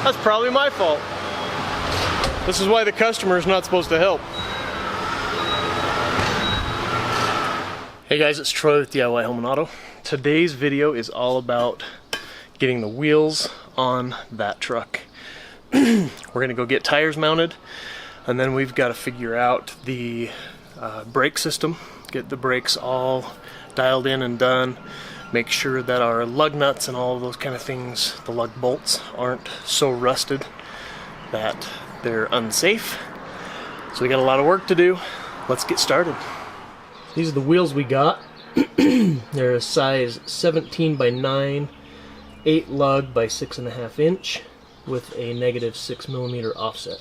That's probably my fault. This is why the customer is not supposed to help. Hey guys, it's Troy with DIY Home and Auto. Today's video is all about getting the wheels on that truck. We're gonna go get tires mounted, and then we've got to figure out the brake system, get the brakes all dialed in and done, make sure that our lug nuts and all of those kind of things, the lug bolts, aren't so rusted that they're unsafe. So we got a lot of work to do. Let's get started. These are the wheels we got. They're a size 17 by 9, 8 lug by 6.5 inch with a -6mm offset.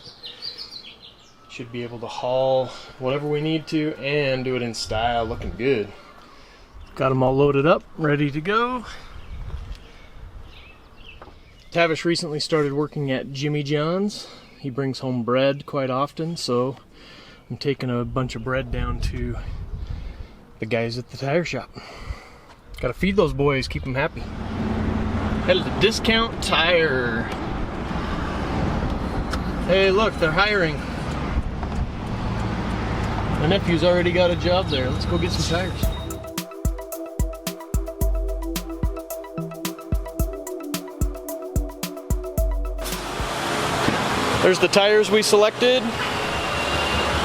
Should be able to haul whatever we need to and do it in style, looking good. Got them all loaded up, ready to go. Tavish recently started working at Jimmy John's. He brings home bread quite often, so I'm taking a bunch of bread down to the guys at the tire shop. Gotta feed those boys, keep them happy. Headed to Discount Tire. Hey look, they're hiring. My nephew's already got a job there. Let's go get some tires. There's the tires we selected.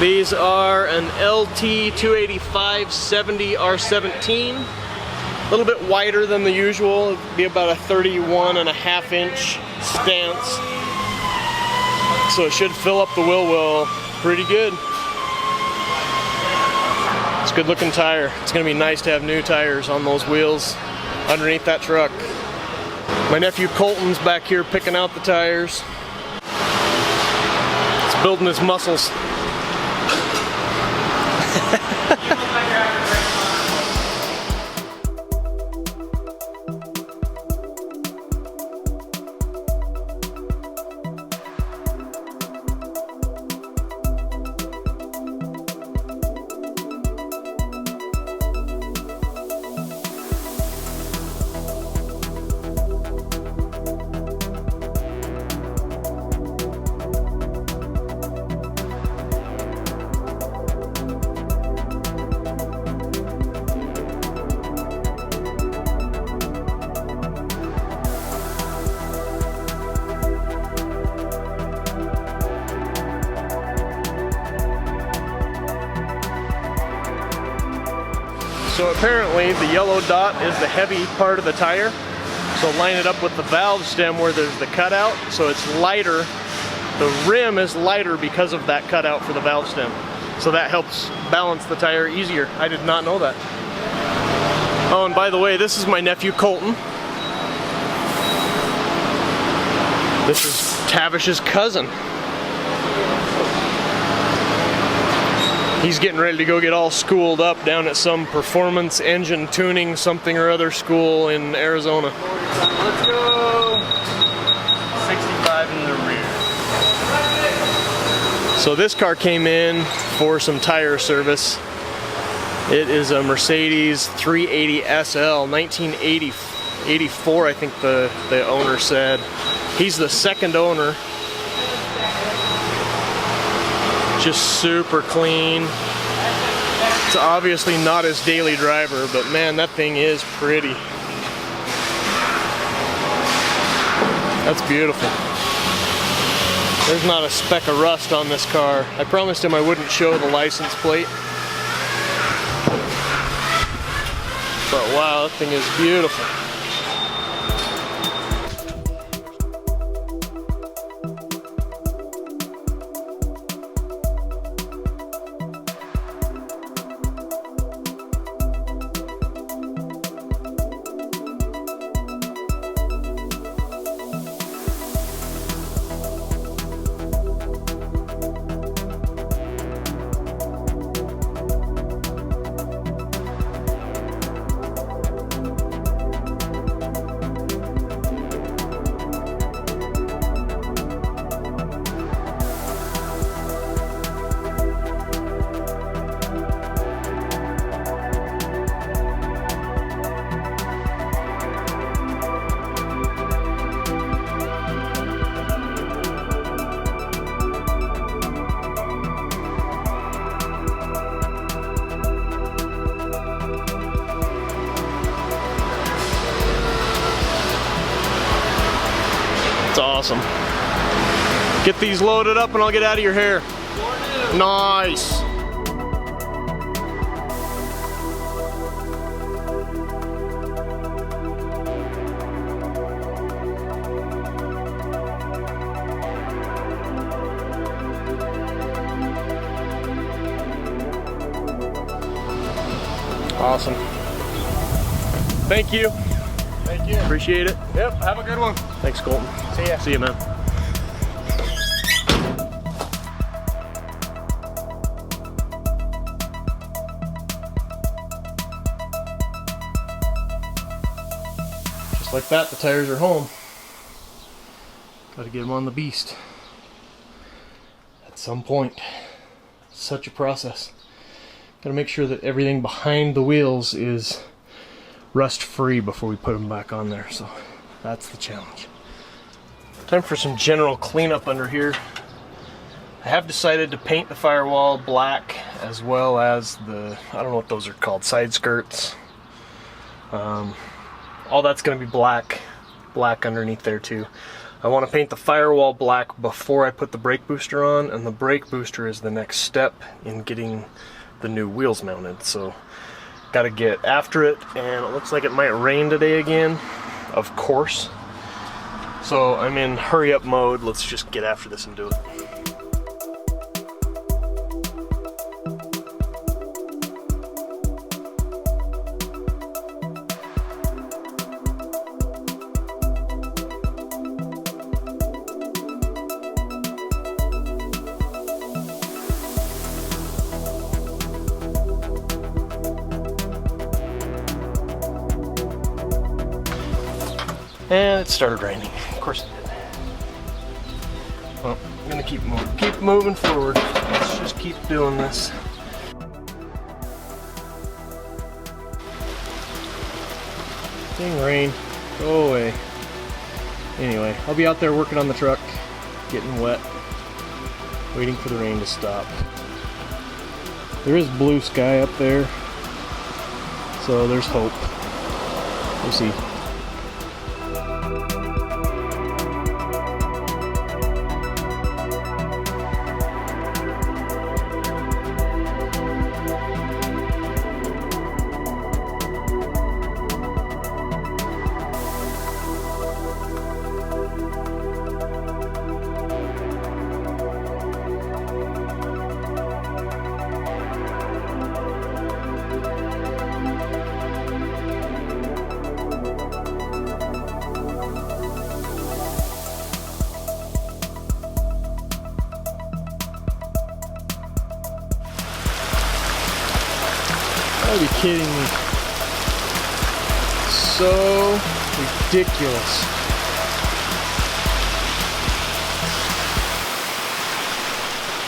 These are an LT285 70 R17. A little bit wider than the usual. It'd be about a 31.5 inch stance. So it should fill up the wheel well pretty good. It's a good looking tire. It's gonna be nice to have new tires on those wheels underneath that truck. My nephew Colton's back here picking out the tires. Building his muscles. So apparently the yellow dot is the heavy part of the tire. So line it up with the valve stem where there's the cutout, so it's lighter. The rim is lighter because of that cutout for the valve stem. So that helps balance the tire easier. I did not know that. Oh, and by the way, this is my nephew Colton. This is Tavish's cousin. He's getting ready to go get all schooled up down at some performance engine tuning something or other school in Arizona. Let's go. 65 in the rear. So this car came in for some tire service. It is a Mercedes 380 SL, 1984 I think the owner said. He's the second owner. Just super clean. It's obviously not his daily driver, but man, that thing is pretty. That's beautiful. There's not a speck of rust on this car. I promised him I wouldn't show the license plate. But wow, that thing is beautiful. That's awesome. Get these loaded up and I'll get out of your hair. Nice. Awesome. Thank you. Thank you. Appreciate it. Yep, have a good one. Thanks, Colton. See ya. See you, man. Just like that, the tires are home. Gotta get them on the beast. At some point. Such a process. Gotta make sure that everything behind the wheels is rust free before we put them back on there, so that's the challenge. Time for some general cleanup under here. I have decided to paint the firewall black, as well as the, I don't know what those are called, side skirts. All that's going to be black underneath there too. I want to paint the firewall black before I put the brake booster on, and the brake booster is the next step in getting the new wheels mounted. So got to get after it, and it looks like it might rain today again, of course. So I'm in hurry up mode. Let's just get after this and do it. And it started raining. Of course it did. Well, I'm gonna keep moving forward. Let's just keep doing this. Dang rain, go away. Anyway, I'll be out there working on the truck, getting wet, waiting for the rain to stop. There is blue sky up there, so there's hope. We'll see. Are you kidding me? So ridiculous.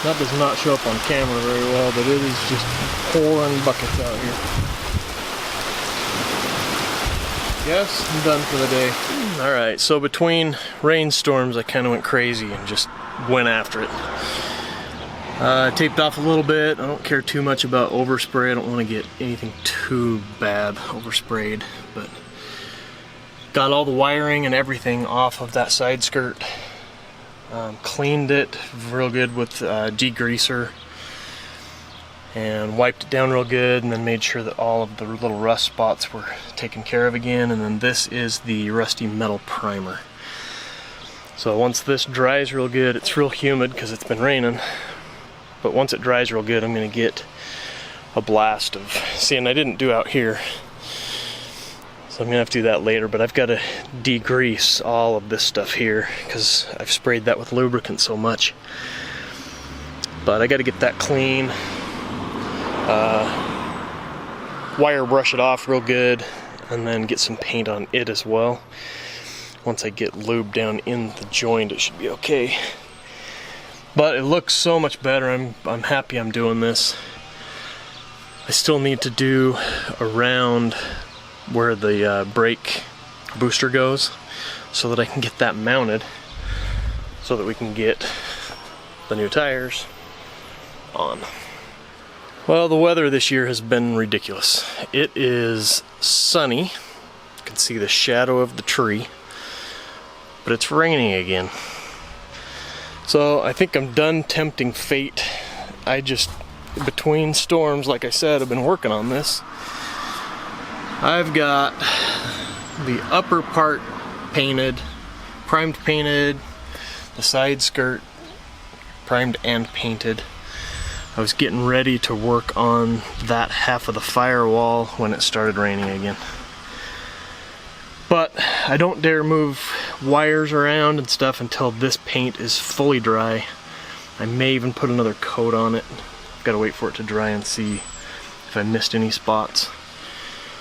That does not show up on camera very well, but it is just pouring buckets out here. Yes, I'm done for the day. Alright, so between rainstorms I kind of went crazy and just went after it. Taped off a little bit. I don't care too much about overspray. I don't want to get anything too bad oversprayed, but got all the wiring and everything off of that side skirt. Cleaned it real good with degreaser and wiped it down real good, and then made sure that all of the little rust spots were taken care of again. And then this is the rusty metal primer. So once this dries real good, it's real humid because it's been raining. But once it dries real good, I'm going to get a blast of, see, and I didn't do out here, so I'm going to have to do that later, but I've got to degrease all of this stuff here because I've sprayed that with lubricant so much. But I got to get that clean, wire brush it off real good, and then get some paint on it as well. Once I get lube down in the joint, it should be okay. But it looks so much better. I'm happy I'm doing this. I still need to do around where the brake booster goes so that I can get that mounted so that we can get the new tires on. Well, the weather this year has been ridiculous. It is sunny. You can see the shadow of the tree. but it's raining again. So I think I'm done tempting fate. Between storms, like I said, I've been working on this. I've got the upper part painted, primed painted, the side skirt primed and painted. I was getting ready to work on that half of the firewall when it started raining again. But I don't dare move wires around and stuff until this paint is fully dry. I may even put another coat on it. I've got to wait for it to dry and see if I missed any spots.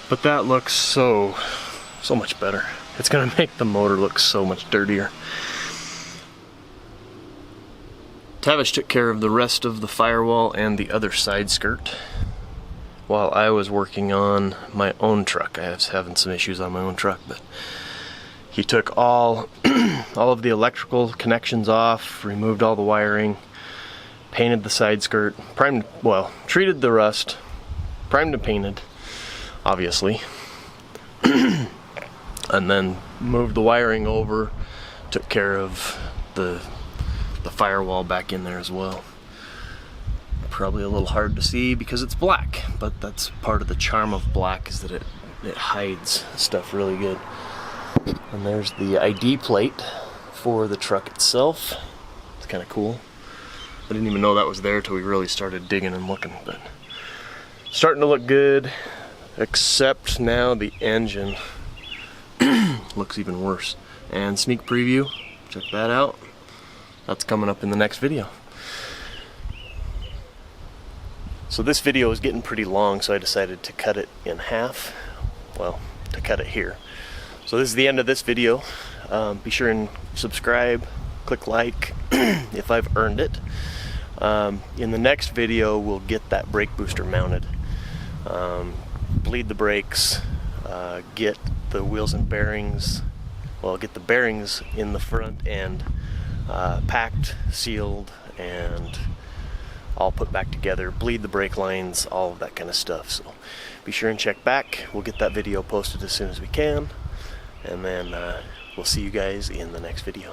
But that looks so much better. It's gonna make the motor look so much dirtier. Tavish took care of the rest of the firewall and the other side skirt while I was working on my own truck. I was having some issues on my own truck, but he took all of the electrical connections off, removed all the wiring, painted the side skirt, treated the rust, primed and painted, obviously, and then moved the wiring over, took care of the firewall back in there as well. Probably a little hard to see because it's black, but that's part of the charm of black, is that it hides stuff really good. And there's the ID plate for the truck itself. It's kind of cool. I didn't even know that was there till we really started digging and looking, but starting to look good, except now the engine looks even worse. And sneak preview, check that out. That's coming up in the next video. So this video is getting pretty long, so I decided to cut it in half. Well, to cut it here. So this is the end of this video. Be sure and subscribe, click like if I've earned it. In the next video, we'll get that brake booster mounted. Bleed the brakes, get the wheels and bearings, get the bearings in the front end packed, sealed, and all put back together, bleed the brake lines, all of that kind of stuff. So be sure and check back. We'll get that video posted as soon as we can, and then we'll see you guys in the next video.